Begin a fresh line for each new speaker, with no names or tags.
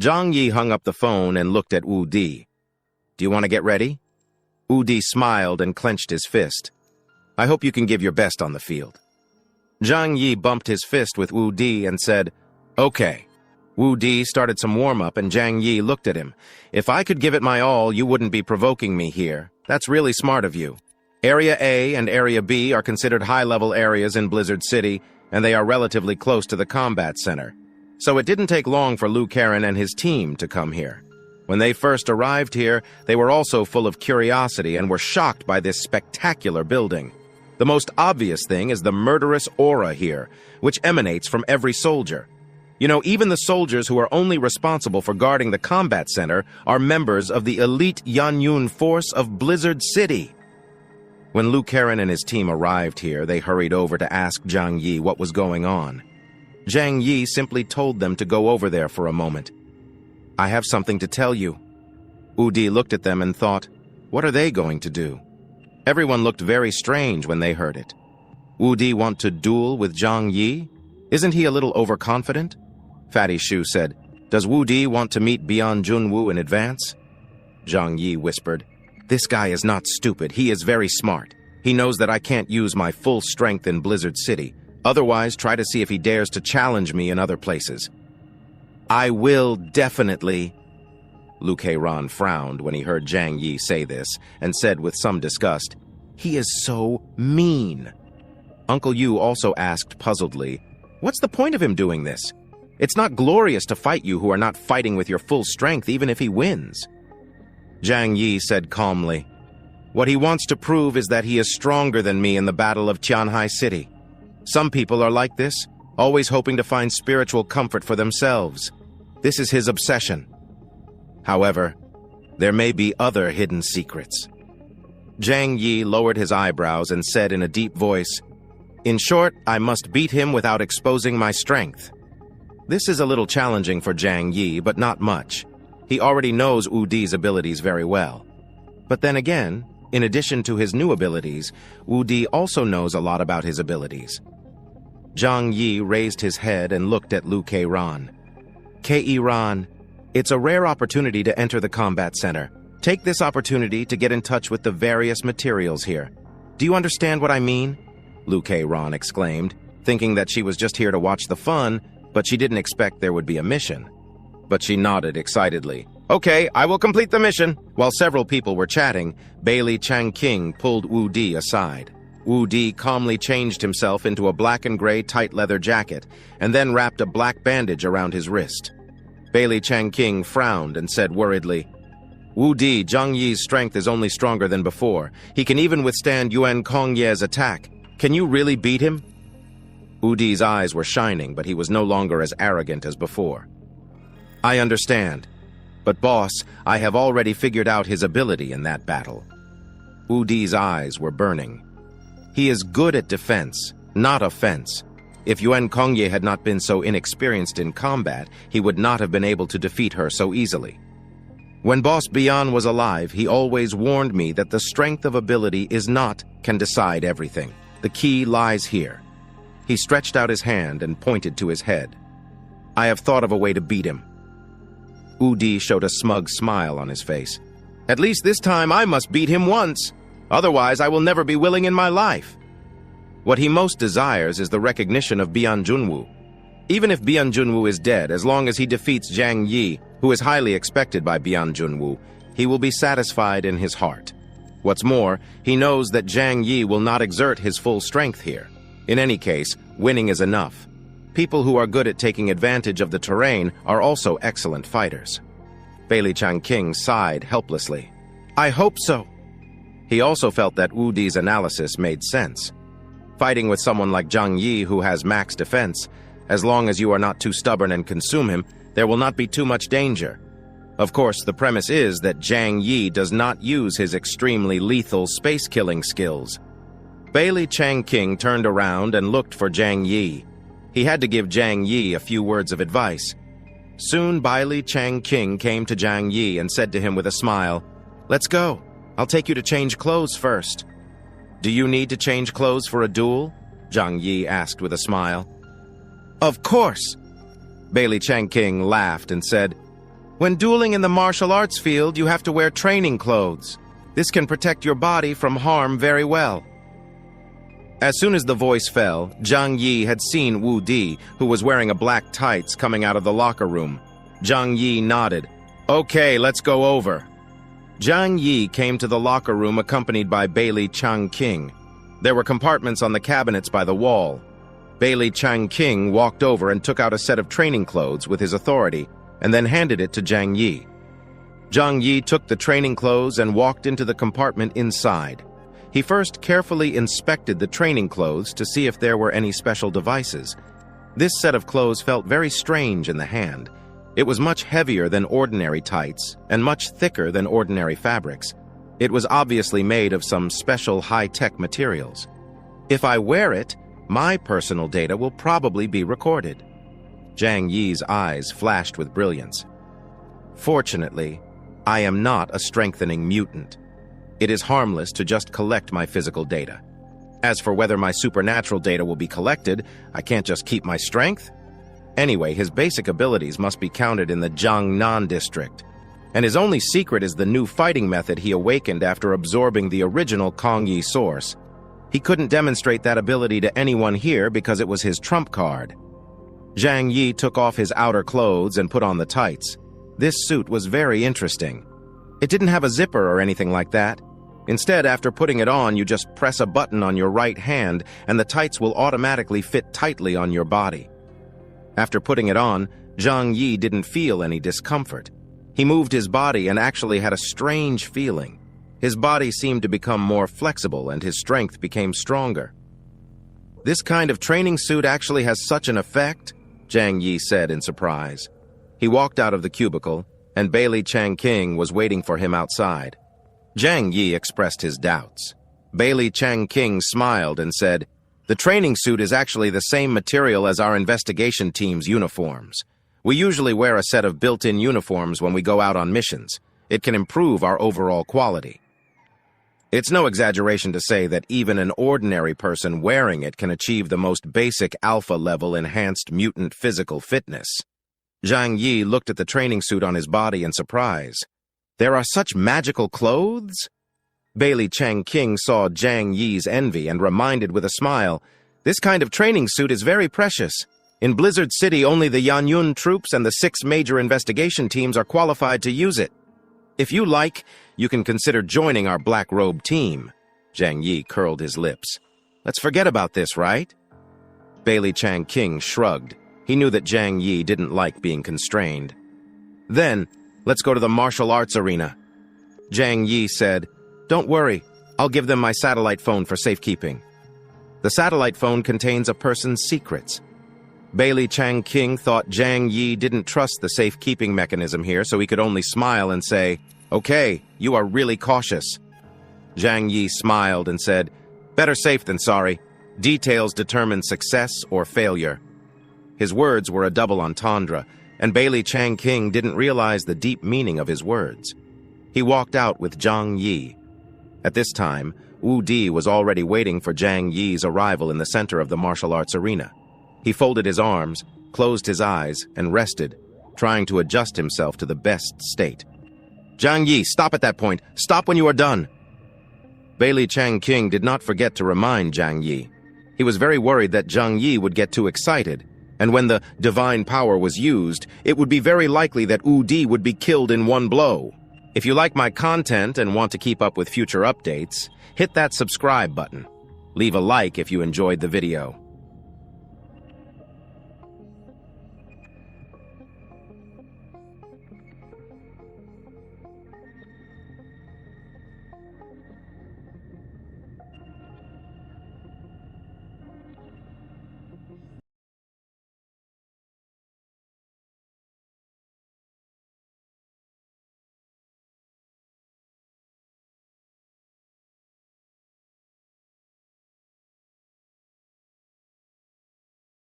Zhang Yi hung up the phone and looked at Wu Di. "Do you want to get ready?" Wu Di smiled and clenched his fist. "I hope you can give your best on the field." Zhang Yi bumped his fist with Wu Di and said, "Okay." Wu Di started some warm-up and Zhang Yi looked at him. "If I could give it my all, you wouldn't be provoking me here. That's really smart of you. Area A and Area B are considered high-level areas in Blizzard City, and they are relatively close to the combat center. So it didn't take long for Liu Karen and his team to come here. When they first arrived here, they were also full of curiosity and were shocked by this spectacular building. The most obvious thing is the murderous aura here, which emanates from every soldier. You know, even the soldiers who are only responsible for guarding the combat center are members of the elite Yanyun force of Blizzard City." When Liu Karen and his team arrived here, they hurried over to ask Zhang Yi what was going on. Zhang Yi simply told them to go over there for a moment. "I have something to tell you." Wu Di looked at them and thought, what are they going to do? Everyone looked very strange when they heard it. Wu Di want to duel with Zhang Yi? Isn't he a little overconfident? Fatty Shu said, "Does Wu Di want to meet Bian Junwu in advance?" Zhang Yi whispered, "This guy is not stupid. He is very smart. He knows that I can't use my full strength in Blizzard City. Otherwise, try to see if he dares to challenge me in other places." "I will definitely." Liu Karen frowned when he heard Zhang Yi say this and said with some disgust, "He is so mean." Uncle Yu also asked puzzledly, "What's the point of him doing this? It's not glorious to fight you who are not fighting with your full strength even if he wins." Zhang Yi said calmly, "What he wants to prove is that he is stronger than me in the Battle of Tianhai City. Some people are like this, always hoping to find spiritual comfort for themselves. This is his obsession. However, there may be other hidden secrets." Zhang Yi lowered his eyebrows and said in a deep voice, "In short, I must beat him without exposing my strength." This is a little challenging for Zhang Yi, but not much. He already knows Wu Di's abilities very well. But then again, in addition to his new abilities, Wu Di also knows a lot about his abilities. Zhang Yi raised his head and looked at Liu Karen. "Karen, it's a rare opportunity to enter the combat center. Take this opportunity to get in touch with the various materials here. Do you understand what I mean?" Liu Karen exclaimed, thinking that she was just here to watch the fun, but she didn't expect there would be a mission. But she nodded excitedly. "Okay, I will complete the mission." While several people were chatting, Bailey Changqing pulled Wu Di aside. Wu Di calmly changed himself into a black and gray tight leather jacket, and then wrapped a black bandage around his wrist. Bailey Changqing frowned and said worriedly, "Wu Di, Zhang Yi's strength is only stronger than before. He can even withstand Yuan Kongye's attack. Can you really beat him?" Wu Di's eyes were shining, but he was no longer as arrogant as before. "I understand. But boss, I have already figured out his ability in that battle." Wu Di's eyes were burning. "He is good at defense, not offense. If Yuan Kongye had not been so inexperienced in combat, he would not have been able to defeat her so easily. When Boss Bian was alive, he always warned me that the strength of ability can decide everything. The key lies here." He stretched out his hand and pointed to his head. "I have thought of a way to beat him." Wu Di showed a smug smile on his face. "At least this time I must beat him once. Otherwise, I will never be willing in my life." What he most desires is the recognition of Bian Junwu. Even if Bian Junwu is dead, as long as he defeats Zhang Yi, who is highly expected by Bian Junwu, he will be satisfied in his heart. What's more, he knows that Zhang Yi will not exert his full strength here. In any case, winning is enough. People who are good at taking advantage of the terrain are also excellent fighters. Bailey Changqing sighed helplessly. "I hope so." He also felt that Wu Di's analysis made sense. Fighting with someone like Zhang Yi who has max defense, as long as you are not too stubborn and consume him, there will not be too much danger. Of course, the premise is that Zhang Yi does not use his extremely lethal space-killing skills. Bailey Changqing turned around and looked for Zhang Yi. He had to give Zhang Yi a few words of advice. Soon Bailey Changqing came to Zhang Yi and said to him with a smile, "Let's go. I'll take you to change clothes first." "Do you need to change clothes for a duel?" Zhang Yi asked with a smile. "Of course." Bailey Changqing laughed and said, When dueling in the martial arts field, you have to wear training clothes. This can protect your body from harm very well. As soon as the voice fell, Zhang Yi had seen Wu Di, who was wearing a black tights, coming out of the locker room. Zhang Yi nodded. Okay, let's go over. Zhang Yi came to the locker room accompanied by Bailey Changqing. There were compartments on the cabinets by the wall. Bailey Changqing walked over and took out a set of training clothes with his authority, and then handed it to Zhang Yi. Zhang Yi took the training clothes and walked into the compartment inside. He first carefully inspected the training clothes to see if there were any special devices. This set of clothes felt very strange in the hand. It was much heavier than ordinary tights and much thicker than ordinary fabrics. It was obviously made of some special high-tech materials. If I wear it, my personal data will probably be recorded. Zhang Yi's eyes flashed with brilliance. Fortunately, I am not a strengthening mutant. It is harmless to just collect my physical data. As for whether my supernatural data will be collected, I can't just keep my strength. Anyway, his basic abilities must be counted in the Jiangnan district, and his only secret is the new fighting method he awakened after absorbing the original Kongyi source. He couldn't demonstrate that ability to anyone here because it was his trump card. Zhang Yi took off his outer clothes and put on the tights. This suit was very interesting. It didn't have a zipper or anything like that. Instead, after putting it on, you just press a button on your right hand and the tights will automatically fit tightly on your body. After putting it on, Zhang Yi didn't feel any discomfort. He moved his body and actually had a strange feeling. His body seemed to become more flexible and his strength became stronger. This kind of training suit actually has such an effect? Zhang Yi said in surprise. He walked out of the cubicle, and Bailey Changqing was waiting for him outside. Zhang Yi expressed his doubts. Bailey Changqing smiled and said, "The training suit is actually the same material as our investigation team's uniforms. We usually wear a set of built-in uniforms when we go out on missions. It can improve our overall quality." It's no exaggeration to say that even an ordinary person wearing it can achieve the most basic alpha-level enhanced mutant physical fitness. Zhang Yi looked at the training suit on his body in surprise. There are such magical clothes? Bailey Changqing saw Zhang Yi's envy and reminded with a smile, "This kind of training suit is very precious. In Blizzard City, only the Yanyun troops and the 6 major investigation teams are qualified to use it. If you like, you can consider joining our Black Robe team." Zhang Yi curled his lips. "Let's forget about this, right?" Bailey Changqing shrugged. He knew that Zhang Yi didn't like being constrained. "Then, let's go to the martial arts arena." Zhang Yi said, "Don't worry, I'll give them my satellite phone for safekeeping." The satellite phone contains a person's secrets. Bailey Changqing thought Zhang Yi didn't trust the safekeeping mechanism here, so he could only smile and say, "Okay, you are really cautious." Zhang Yi smiled and said, "Better safe than sorry. Details determine success or failure." His words were a double entendre, and Bailey Changqing didn't realize the deep meaning of his words. He walked out with Zhang Yi. At this time, Wu Di was already waiting for Zhang Yi's arrival in the center of the martial arts arena. He folded his arms, closed his eyes, and rested, trying to adjust himself to the best state. "Zhang Yi, stop at that point. Stop when you are done." Bailey Changqing did not forget to remind Zhang Yi. He was very worried that Zhang Yi would get too excited, and when the divine power was used, it would be very likely that Wu Di would be killed in one blow. If you like my content and want to keep up with future updates, hit that subscribe button. Leave a like if you enjoyed the video.